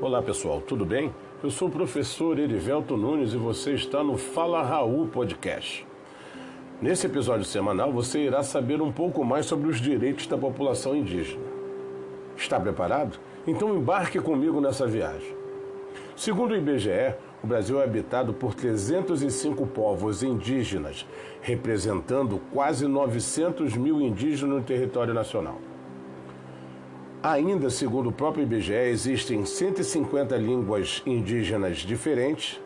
Olá pessoal, tudo bem? Eu sou o professor Erivelto Nunes e você está no Fala Raul Podcast. Nesse episódio semanal você irá saber um pouco mais sobre os direitos da população indígena. Está preparado? Então embarque comigo nessa viagem. Segundo o IBGE, o Brasil é habitado por 305 povos indígenas, representando quase 900 mil indígenas no território nacional. Ainda, segundo o próprio IBGE, existem 150 línguas indígenas diferentes,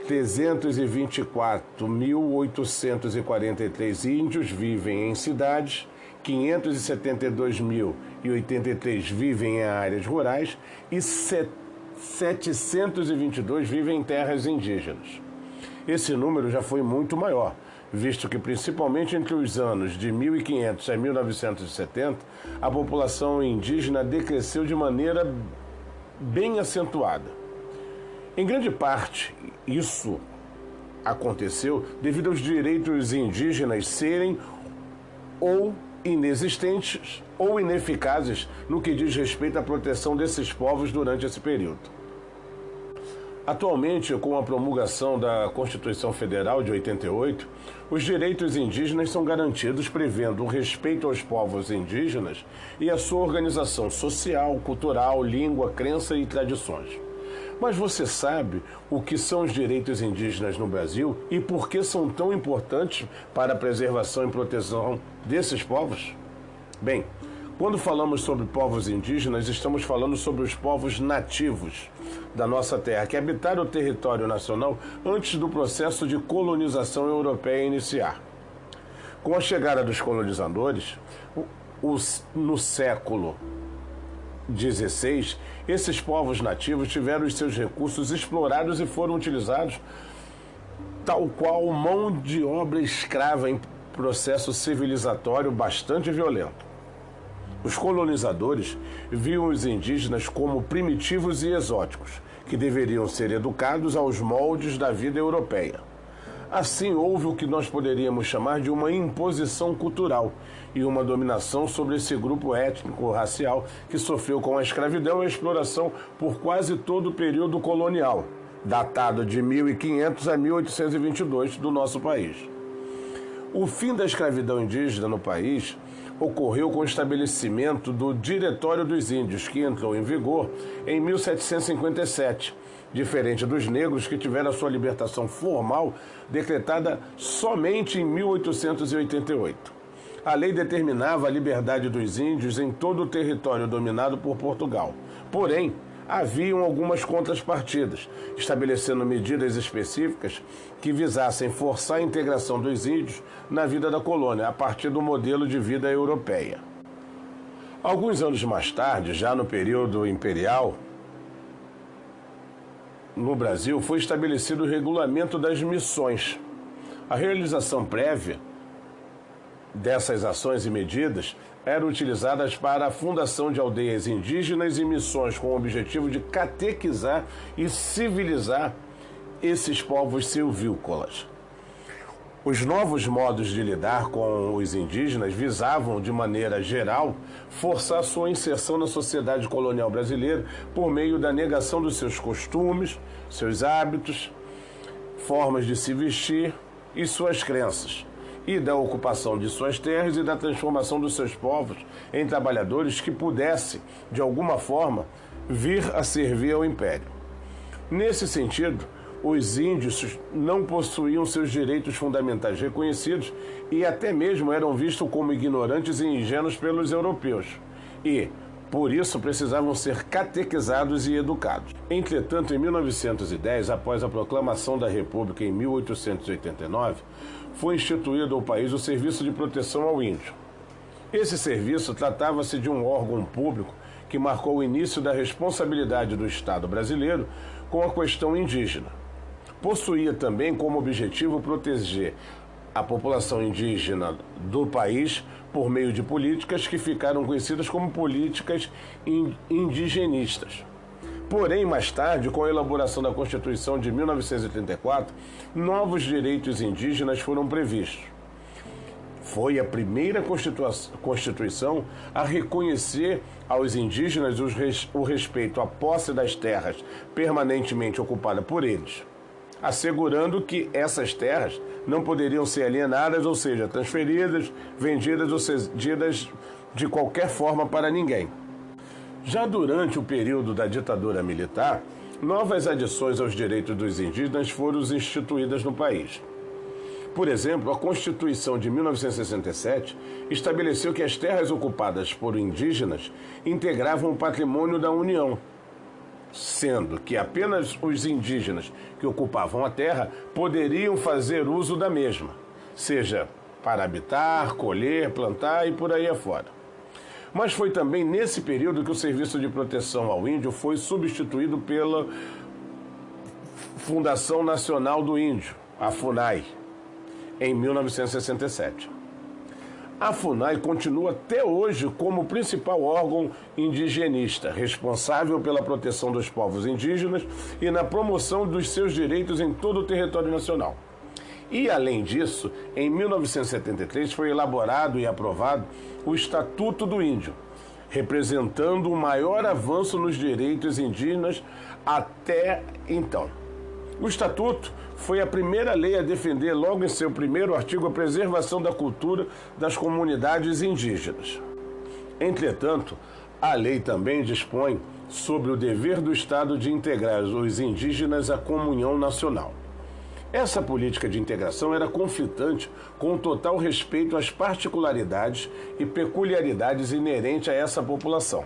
324.843 índios vivem em cidades, 572.083 vivem em áreas rurais e 722 vivem em terras indígenas. Esse número já foi muito maior, visto que principalmente entre os anos de 1500 a 1970, a população indígena decresceu de maneira bem acentuada. Em grande parte, isso aconteceu devido aos direitos indígenas serem ou inexistentes ou ineficazes no que diz respeito à proteção desses povos durante esse período. Atualmente, com a promulgação da Constituição Federal de 88, os direitos indígenas são garantidos prevendo o respeito aos povos indígenas e a sua organização social, cultural, língua, crença e tradições. Mas você sabe o que são os direitos indígenas no Brasil e por que são tão importantes para a preservação e proteção desses povos? Bem, quando falamos sobre povos indígenas, estamos falando sobre os povos nativos da nossa terra, que habitaram o território nacional antes do processo de colonização europeia iniciar. Com a chegada dos colonizadores, no século XVI, esses povos nativos tiveram os seus recursos explorados e foram utilizados tal qual mão de obra escrava em processo civilizatório bastante violento. Os colonizadores viam os indígenas como primitivos e exóticos, que deveriam ser educados aos moldes da vida europeia. Assim, houve o que nós poderíamos chamar de uma imposição cultural e uma dominação sobre esse grupo étnico-racial que sofreu com a escravidão e a exploração por quase todo o período colonial, datado de 1500 a 1822 do nosso país. O fim da escravidão indígena no país ocorreu com o estabelecimento do Diretório dos Índios, que entrou em vigor em 1757, diferente dos negros que tiveram a sua libertação formal decretada somente em 1888. A lei determinava a liberdade dos índios em todo o território dominado por Portugal. Porém, haviam algumas contrapartidas, estabelecendo medidas específicas que visassem forçar a integração dos índios na vida da colônia, a partir do modelo de vida europeia. Alguns anos mais tarde, já no período imperial, no Brasil, foi estabelecido o regulamento das missões. A realização prévia dessas ações e medidas eram utilizadas para a fundação de aldeias indígenas e missões com o objetivo de catequizar e civilizar esses povos silvícolas. Os novos modos de lidar com os indígenas visavam, de maneira geral, forçar sua inserção na sociedade colonial brasileira por meio da negação dos seus costumes, seus hábitos, formas de se vestir e suas crenças, e da ocupação de suas terras e da transformação dos seus povos em trabalhadores que pudessem, de alguma forma, vir a servir ao império. Nesse sentido, os índios não possuíam seus direitos fundamentais reconhecidos e até mesmo eram vistos como ignorantes e ingênuos pelos europeus e, por isso, precisavam ser catequizados e educados. Entretanto, em 1910, após a proclamação da República em 1889, foi instituído ao país o Serviço de Proteção ao Índio. Esse serviço tratava-se de um órgão público que marcou o início da responsabilidade do Estado brasileiro com a questão indígena. Possuía também como objetivo proteger a população indígena do país por meio de políticas que ficaram conhecidas como políticas indigenistas. Porém, mais tarde, com a elaboração da Constituição de 1934, novos direitos indígenas foram previstos. Foi a primeira Constituição a reconhecer aos indígenas o respeito à posse das terras permanentemente ocupadas por eles, assegurando que essas terras não poderiam ser alienadas, ou seja, transferidas, vendidas ou cedidas de qualquer forma para ninguém. Já durante o período da ditadura militar, novas adições aos direitos dos indígenas foram instituídas no país. Por exemplo, a Constituição de 1967 estabeleceu que as terras ocupadas por indígenas integravam o patrimônio da União, sendo que apenas os indígenas que ocupavam a terra poderiam fazer uso da mesma, seja para habitar, colher, plantar e por aí afora. Mas foi também nesse período que o Serviço de Proteção ao Índio foi substituído pela Fundação Nacional do Índio, a FUNAI, em 1967. A FUNAI continua até hoje como o principal órgão indigenista, responsável pela proteção dos povos indígenas e na promoção dos seus direitos em todo o território nacional. E, além disso, em 1973 foi elaborado e aprovado o Estatuto do Índio, representando o maior avanço nos direitos indígenas até então. O Estatuto foi a primeira lei a defender, logo em seu primeiro artigo, a preservação da cultura das comunidades indígenas. Entretanto, a lei também dispõe sobre o dever do Estado de integrar os indígenas à comunhão nacional. Essa política de integração era conflitante com o total respeito às particularidades e peculiaridades inerentes a essa população.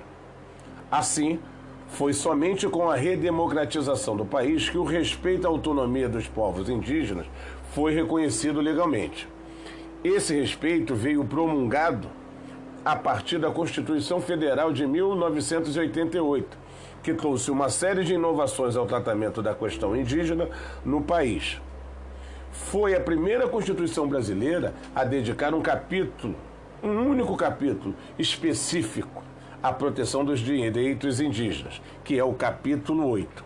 Assim, foi somente com a redemocratização do país que o respeito à autonomia dos povos indígenas foi reconhecido legalmente. Esse respeito veio promulgado a partir da Constituição Federal de 1988, que trouxe uma série de inovações ao tratamento da questão indígena no país. Foi a primeira Constituição brasileira a dedicar um único capítulo específico à proteção dos direitos indígenas, que é o capítulo 8.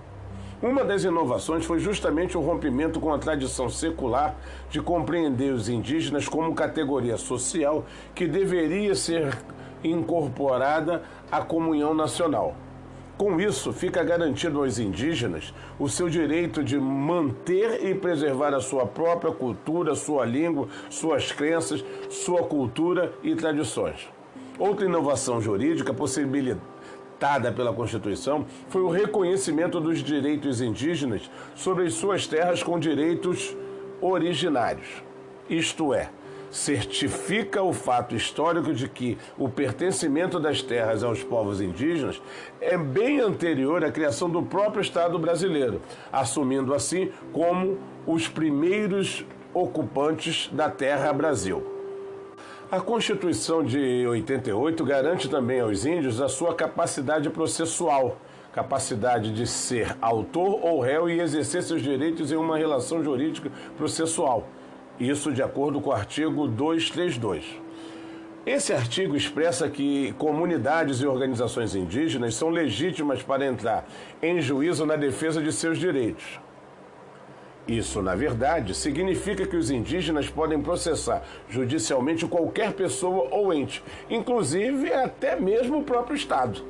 Uma das inovações foi justamente o rompimento com a tradição secular de compreender os indígenas como categoria social que deveria ser incorporada à comunhão nacional. Com isso, fica garantido aos indígenas o seu direito de manter e preservar a sua própria cultura, sua língua, suas crenças, sua cultura e tradições. Outra inovação jurídica possibilitada pela Constituição foi o reconhecimento dos direitos indígenas sobre as suas terras com direitos originários, isto é, certifica o fato histórico de que o pertencimento das terras aos povos indígenas é bem anterior à criação do próprio Estado brasileiro, assumindo assim como os primeiros ocupantes da terra Brasil. A Constituição de 88 garante também aos índios a sua capacidade processual, capacidade de ser autor ou réu e exercer seus direitos em uma relação jurídica processual. Isso de acordo com o artigo 232. Esse artigo expressa que comunidades e organizações indígenas são legítimas para entrar em juízo na defesa de seus direitos. Isso, na verdade, significa que os indígenas podem processar judicialmente qualquer pessoa ou ente, inclusive até mesmo o próprio Estado.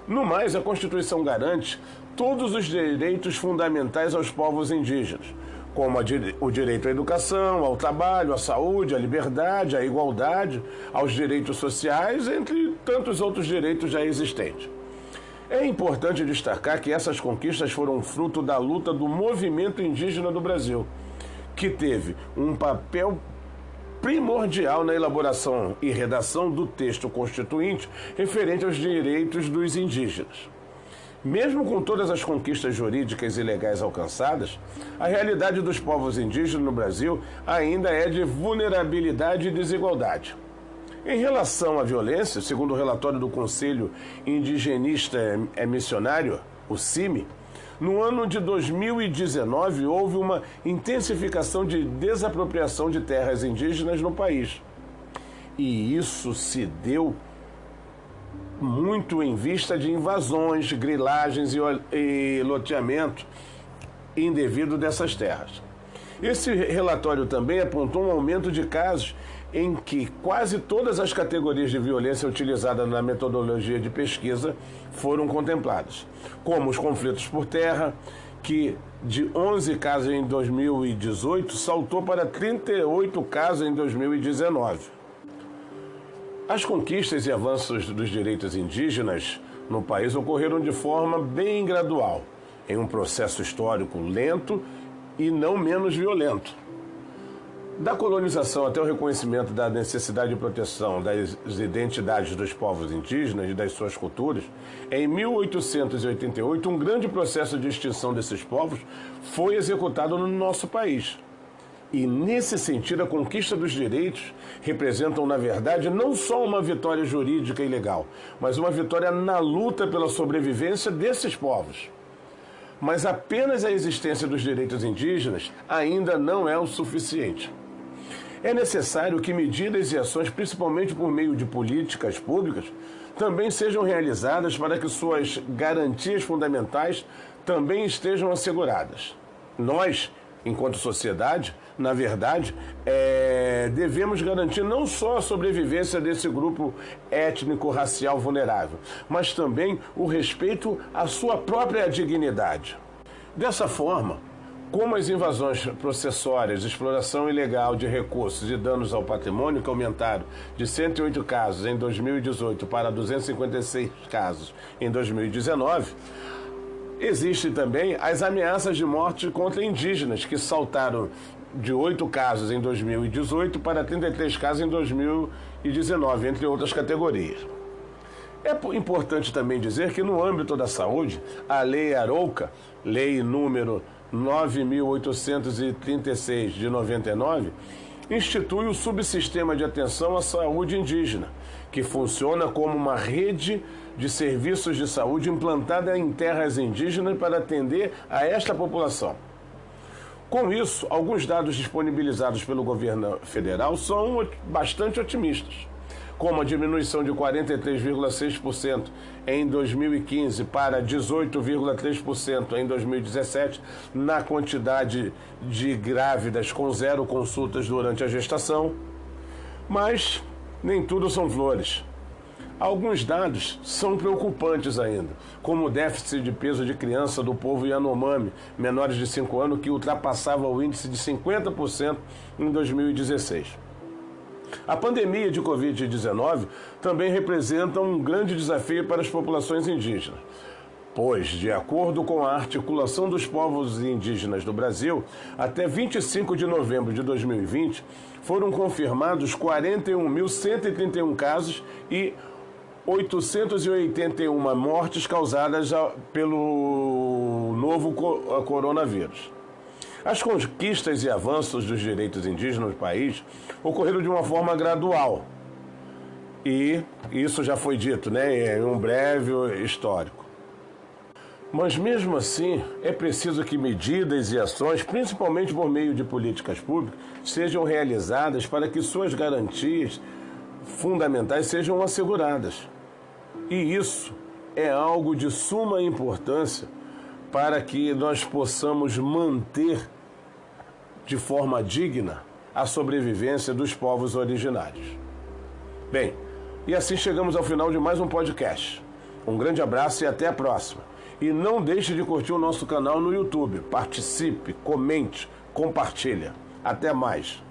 No mais, a Constituição garante todos os direitos fundamentais aos povos indígenas, como o direito à educação, ao trabalho, à saúde, à liberdade, à igualdade, aos direitos sociais, entre tantos outros direitos já existentes. É importante destacar que essas conquistas foram fruto da luta do movimento indígena do Brasil, que teve um papel primordial na elaboração e redação do texto constituinte referente aos direitos dos indígenas. Mesmo com todas as conquistas jurídicas e legais alcançadas, a realidade dos povos indígenas no Brasil ainda é de vulnerabilidade e desigualdade. Em relação à violência, segundo o relatório do Conselho Indigenista Missionário, o CIMI, no ano de 2019 houve uma intensificação de desapropriação de terras indígenas no país. E isso se deu muito em vista de invasões, grilagens e loteamento indevido dessas terras. Esse relatório também apontou um aumento de casos em que quase todas as categorias de violência utilizadas na metodologia de pesquisa foram contempladas, como os conflitos por terra, que de 11 casos em 2018 saltou para 38 casos em 2019. As conquistas e avanços dos direitos indígenas no país ocorreram de forma bem gradual, em um processo histórico lento e não menos violento. Da colonização até o reconhecimento da necessidade de proteção das identidades dos povos indígenas e das suas culturas, em 1888, um grande processo de extinção desses povos foi executado no nosso país. E, nesse sentido, a conquista dos direitos representam, na verdade, não só uma vitória jurídica e legal, mas uma vitória na luta pela sobrevivência desses povos. Mas apenas a existência dos direitos indígenas ainda não é o suficiente. É necessário que medidas e ações, principalmente por meio de políticas públicas, também sejam realizadas para que suas garantias fundamentais também estejam asseguradas. Nós, enquanto sociedade, na verdade, devemos garantir não só a sobrevivência desse grupo étnico-racial vulnerável, mas também o respeito à sua própria dignidade. Dessa forma, como as invasões processórias, exploração ilegal de recursos e danos ao patrimônio, que aumentaram de 108 casos em 2018 para 256 casos em 2019, existem também as ameaças de morte contra indígenas, que saltaram de 8 casos em 2018 para 33 casos em 2019, entre outras categorias. É importante também dizer que, no âmbito da saúde, a Lei Arouca, lei número 9.836 de 99, institui o subsistema de atenção à saúde indígena, que funciona como uma rede de serviços de saúde implantada em terras indígenas para atender a esta população. Com isso, alguns dados disponibilizados pelo governo federal são bastante otimistas, como a diminuição de 43,6% em 2015 para 18,3% em 2017 na quantidade de grávidas com 0 consultas durante a gestação. Mas nem tudo são flores. Alguns dados são preocupantes ainda, como o déficit de peso de criança do povo Yanomami, menores de 5 anos, que ultrapassava o índice de 50% em 2016. A pandemia de Covid-19 também representa um grande desafio para as populações indígenas, pois, de acordo com a Articulação dos Povos Indígenas do Brasil, até 25 de novembro de 2020 foram confirmados 41.131 casos e 881 mortes causadas pelo novo coronavírus. As conquistas e avanços dos direitos indígenas no país ocorreram de uma forma gradual. E isso já foi dito, em um breve histórico. Mas mesmo assim, é preciso que medidas e ações, principalmente por meio de políticas públicas, sejam realizadas para que suas garantias fundamentais sejam asseguradas. E isso é algo de suma importância para que nós possamos manter de forma digna a sobrevivência dos povos originários. Bem, e assim chegamos ao final de mais um podcast. Um grande abraço e até a próxima. E não deixe de curtir o nosso canal no YouTube. Participe, comente, compartilhe. Até mais.